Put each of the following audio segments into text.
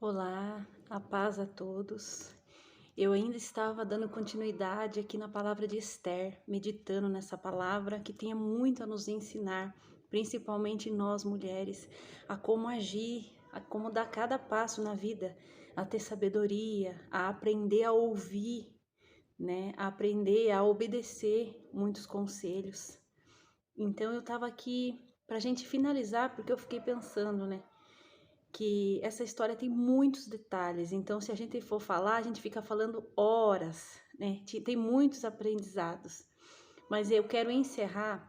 Olá, a paz a todos. Eu ainda estava dando continuidade aqui na palavra de Esther, meditando nessa palavra que tem muito a nos ensinar, principalmente nós mulheres, a como agir, a como dar cada passo na vida, a ter sabedoria, a aprender a ouvir, né? A aprender a obedecer muitos conselhos. Então eu estava aqui para a gente finalizar, porque eu fiquei pensando, né? Que essa história tem muitos detalhes, então se a gente for falar, a gente fica falando horas, né? Tem muitos aprendizados. Mas eu quero encerrar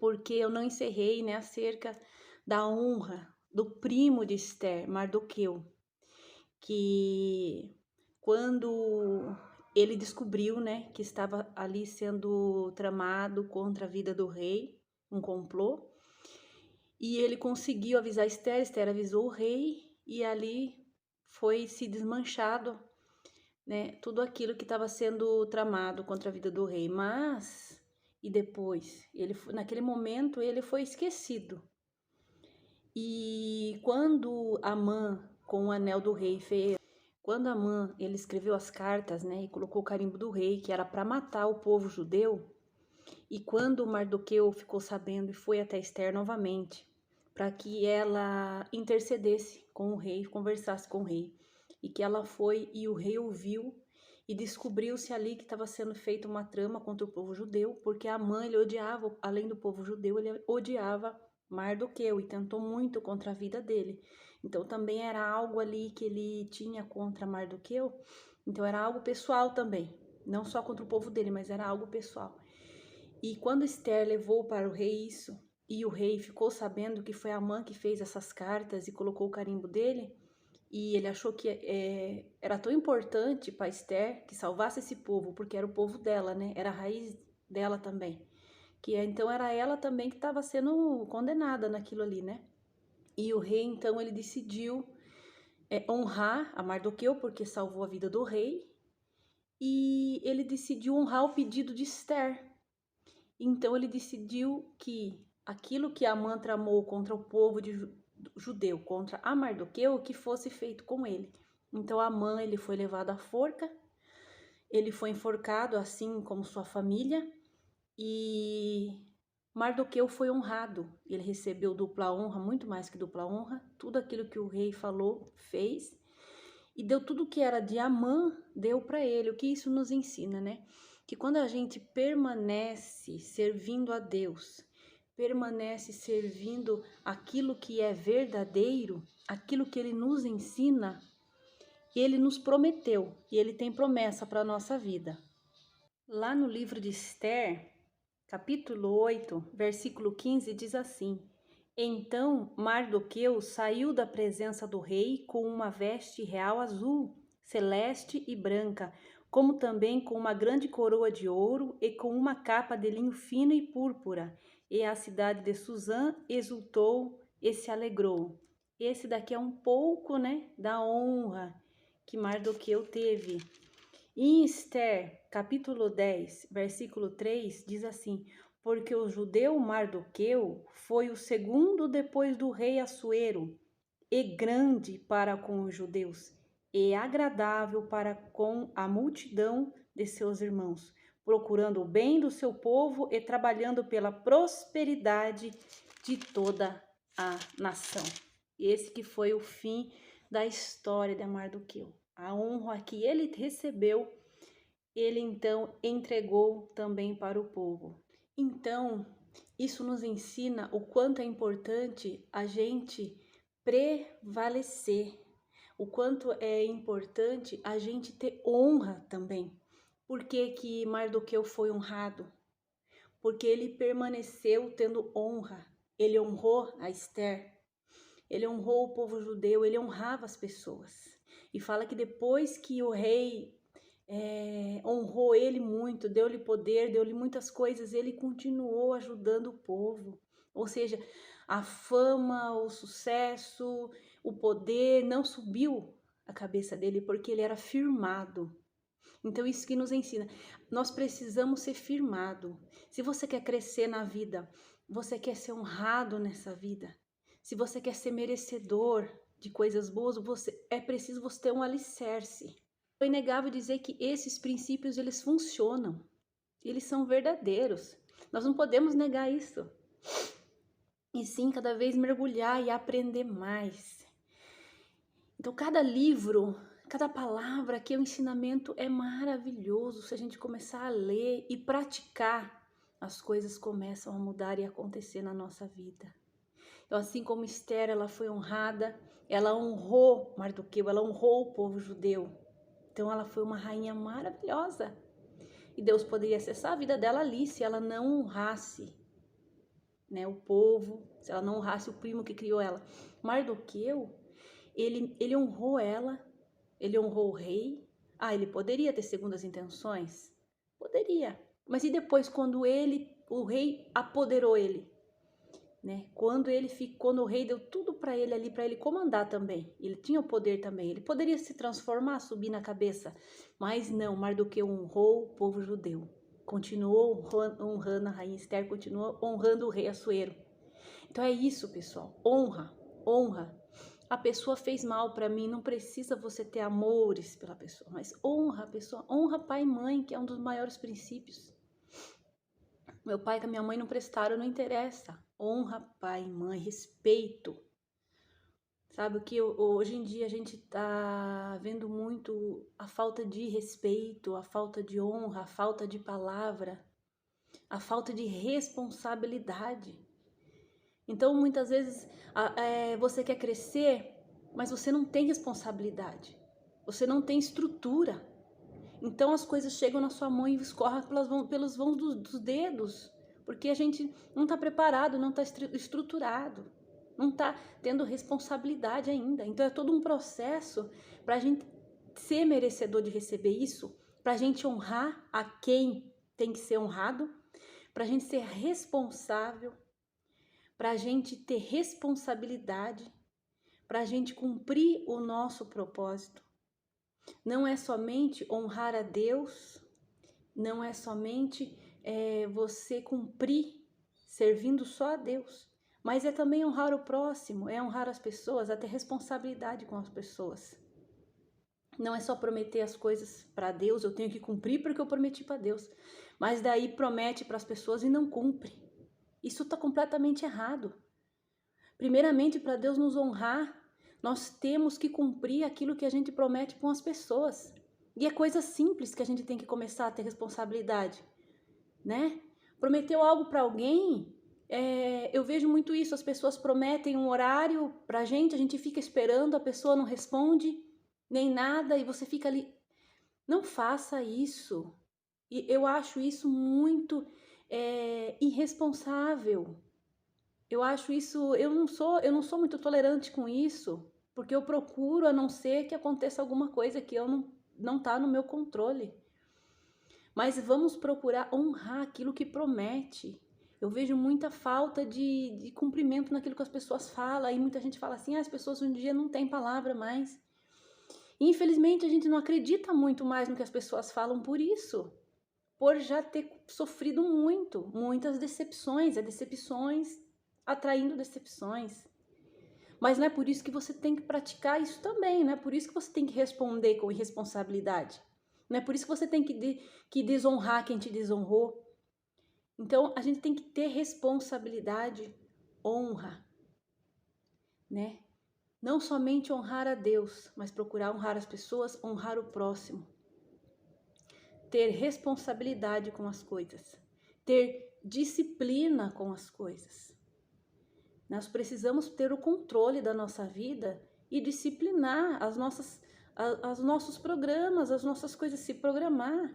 porque eu não encerrei, né, acerca da honra do primo de Esther, Mardoqueu, que quando ele descobriu, né, que estava ali sendo tramado contra a vida do rei, um complô, e ele conseguiu avisar Esther, Esther avisou o rei, e ali foi se desmanchado, né, tudo aquilo que estava sendo tramado contra a vida do rei. Mas, e depois, naquele momento, ele foi esquecido. E quando Amã, com o anel do rei, quando Amã, ele escreveu as cartas, né, e colocou o carimbo do rei, que era para matar o povo judeu, e quando Mardoqueu ficou sabendo e foi até Esther novamente, para que ela intercedesse com o rei, conversasse com o rei, e que ela foi e o rei ouviu e descobriu-se ali que estava sendo feita uma trama contra o povo judeu, porque Amã, ele odiava, além do povo judeu, ele odiava Mardoqueu e tentou muito contra a vida dele. Então também era algo ali que ele tinha contra Mardoqueu, então era algo pessoal também, não só contra o povo dele, mas era algo pessoal. E quando Esther levou para o rei isso, e o rei ficou sabendo que foi Amã que fez essas cartas e colocou o carimbo dele, e ele achou que era tão importante para Esther que salvasse esse povo, porque era o povo dela, né? Era a raiz dela também. Então era ela também que estava sendo condenada naquilo ali, né? E o rei, então, ele decidiu honrar a Mardoqueu, porque salvou a vida do rei, e ele decidiu honrar o pedido de Esther. Então ele decidiu que aquilo que Amã tramou contra o povo judeu, contra a Mardoqueu, que fosse feito com ele. Então Amã, ele foi levado à forca, ele foi enforcado assim como sua família, e Mardoqueu foi honrado. Ele recebeu dupla honra, muito mais que dupla honra. Tudo aquilo que o rei falou, fez. E deu tudo que era de Amã, deu para ele. O que isso nos ensina, né? Que quando a gente permanece servindo a Deus, permanece servindo aquilo que é verdadeiro, aquilo que ele nos ensina, ele nos prometeu e ele tem promessa para a nossa vida. Lá no livro de Esther, capítulo 8, versículo 15, diz assim: Então Mardoqueu saiu da presença do rei com uma veste real azul, celeste e branca, como também com uma grande coroa de ouro e com uma capa de linho fino e púrpura. E a cidade de Suzã exultou e se alegrou. Esse daqui é um pouco, né, da honra que Mardoqueu teve. Em Esther, capítulo 10, versículo 3, diz assim: Porque o judeu Mardoqueu foi o segundo depois do rei Assuero, e grande para com os judeus, e agradável para com a multidão de seus irmãos, procurando o bem do seu povo e trabalhando pela prosperidade de toda a nação. Esse que foi o fim da história de Mardoqueu. A honra que ele recebeu, ele então entregou também para o povo. Então, isso nos ensina o quanto é importante a gente prevalecer, o quanto é importante a gente ter honra também. Por que que Mardoqueu foi honrado? Porque ele permaneceu tendo honra. Ele honrou a Esther, ele honrou o povo judeu, ele honrava as pessoas. E fala que depois que o rei honrou ele muito, deu-lhe poder, deu-lhe muitas coisas, ele continuou ajudando o povo. Ou seja, a fama, o sucesso, o poder não subiu a cabeça dele porque ele era firmado. Então isso que nos ensina, nós precisamos ser firmado. Se você quer crescer na vida, você quer ser honrado nessa vida, se você quer ser merecedor, de coisas boas, é preciso você ter um alicerce. É inegável dizer que esses princípios, eles funcionam. Eles são verdadeiros. Nós não podemos negar isso. E sim, cada vez mergulhar e aprender mais. Então, cada livro, cada palavra aqui, o ensinamento é maravilhoso. Se a gente começar a ler e praticar, as coisas começam a mudar e acontecer na nossa vida. Então, assim como Esther, ela foi honrada, ela honrou Mardoqueu, ela honrou o povo judeu. Então, ela foi uma rainha maravilhosa. E Deus poderia acessar a vida dela ali se ela não honrasse, né, o povo, se ela não honrasse o primo que criou ela. Mardoqueu, ele honrou ela, ele honrou o rei. Ele poderia ter segundas intenções? Poderia. Mas e depois, quando o rei apoderou ele? Né? Quando o rei deu tudo para ele ali, para ele comandar também, ele tinha o poder também, ele poderia se transformar, subir na cabeça, mas não, Mardoqueu honrou o povo judeu, continuou honrando a rainha Esther, continuou honrando o rei Assuero. Então é isso, pessoal, honra. A pessoa fez mal para mim, não precisa você ter amores pela pessoa, mas honra a pessoa, honra pai e mãe, que é um dos maiores princípios. Meu pai e a minha mãe não prestaram, não interessa. Honra pai e mãe, respeito. Sabe o que hoje em dia a gente tá vendo muito a falta de respeito, a falta de honra, a falta de palavra, a falta de responsabilidade. Então muitas vezes você quer crescer, mas você não tem responsabilidade, você não tem estrutura. Então as coisas chegam na sua mão e escorrem pelos vãos dos dedos, porque a gente não está preparado, não está estruturado, não está tendo responsabilidade ainda. Então é todo um processo para a gente ser merecedor de receber isso, para a gente honrar a quem tem que ser honrado, para a gente ser responsável, para a gente ter responsabilidade, para a gente cumprir o nosso propósito. Não é somente honrar a Deus, não é somente você cumprir servindo só a Deus, mas é também honrar o próximo, é honrar as pessoas, é ter responsabilidade com as pessoas. Não é só prometer as coisas para Deus, eu tenho que cumprir porque eu prometi para Deus, mas daí promete para as pessoas e não cumpre. Isso está completamente errado. Primeiramente, para Deus nos honrar, nós temos que cumprir aquilo que a gente promete com as pessoas. E é coisa simples que a gente tem que começar a ter responsabilidade, né? Prometeu algo para alguém, eu vejo muito isso, as pessoas prometem um horário pra gente, a gente fica esperando, a pessoa não responde, nem nada, e você fica ali. Não faça isso. E eu acho isso muito irresponsável. Eu acho isso, eu não sou muito tolerante com isso, porque eu procuro, a não ser que aconteça alguma coisa que eu não tá no meu controle. Mas vamos procurar honrar aquilo que promete. Eu vejo muita falta de cumprimento naquilo que as pessoas falam, e muita gente fala assim, as pessoas hoje em dia não têm palavra mais. E, infelizmente, a gente não acredita muito mais no que as pessoas falam por isso, por já ter sofrido muitas decepções, decepções atraindo decepções. Mas não é por isso que você tem que praticar isso também, não é por isso que você tem que responder com irresponsabilidade. Não é por isso que você tem que desonrar quem te desonrou. Então, a gente tem que ter responsabilidade, honra, né? Não somente honrar a Deus, mas procurar honrar as pessoas, honrar o próximo. Ter responsabilidade com as coisas. Ter disciplina com as coisas. Nós precisamos ter o controle da nossa vida e disciplinar os nossos programas, as nossas coisas, se programar.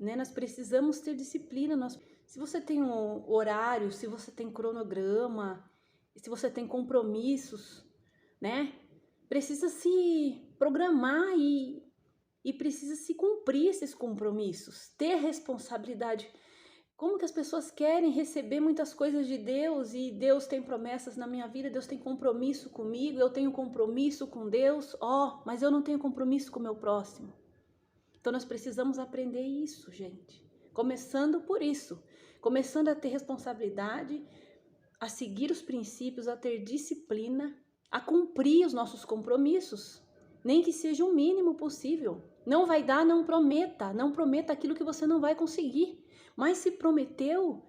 Né? Nós precisamos ter disciplina. Se você tem um horário, se você tem cronograma, se você tem compromissos, né? Precisa se programar e precisa se cumprir esses compromissos, ter responsabilidade. Como que as pessoas querem receber muitas coisas de Deus e Deus tem promessas na minha vida, Deus tem compromisso comigo, eu tenho compromisso com Deus, mas eu não tenho compromisso com o meu próximo. Então nós precisamos aprender isso, gente. Começando por isso, começando a ter responsabilidade, a seguir os princípios, a ter disciplina a cumprir os nossos compromissos, nem que seja o mínimo possível. Não vai dar, não prometa aquilo que você não vai conseguir. Mas se prometeu,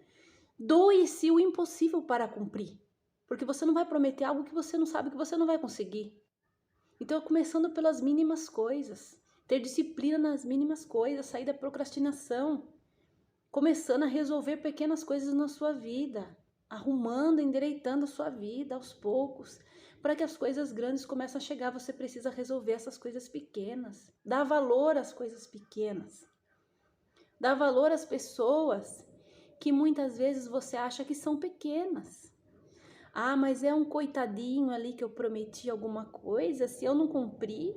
doe-se o impossível para cumprir. Porque você não vai prometer algo que você não sabe que você não vai conseguir. Então, começando pelas mínimas coisas, ter disciplina nas mínimas coisas, sair da procrastinação, começando a resolver pequenas coisas na sua vida, arrumando, endireitando a sua vida aos poucos, para que as coisas grandes comecem a chegar, você precisa resolver essas coisas pequenas. Dá valor às coisas pequenas. Dá valor às pessoas que muitas vezes você acha que são pequenas. Ah, mas é um coitadinho ali que eu prometi alguma coisa, se eu não cumprir.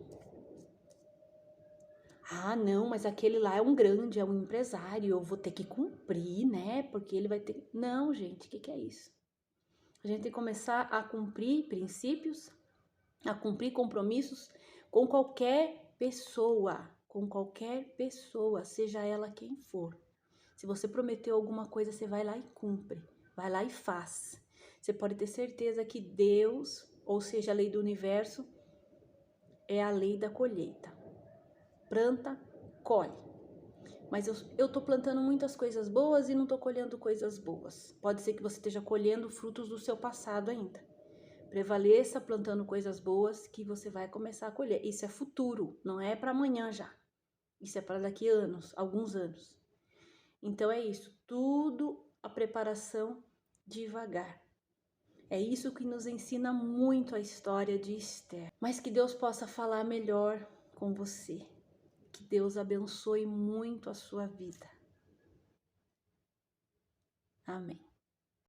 Ah, não, mas aquele lá é um grande, é um empresário, eu vou ter que cumprir, né? Porque ele vai ter. Não, gente, o que é isso? A gente tem que começar a cumprir princípios, a cumprir compromissos com qualquer pessoa, seja ela quem for. Se você prometeu alguma coisa, você vai lá e cumpre, vai lá e faz. Você pode ter certeza que Deus, ou seja, a lei do universo, é a lei da colheita. Planta, colhe. Mas eu tô plantando muitas coisas boas e não tô colhendo coisas boas. Pode ser que você esteja colhendo frutos do seu passado ainda. Prevaleça plantando coisas boas que você vai começar a colher. Isso é futuro, não é para amanhã já. Isso é para daqui a anos, alguns anos. Então é isso, tudo a preparação devagar. É isso que nos ensina muito a história de Esther. Mas que Deus possa falar melhor com você. Que Deus abençoe muito a sua vida. Amém.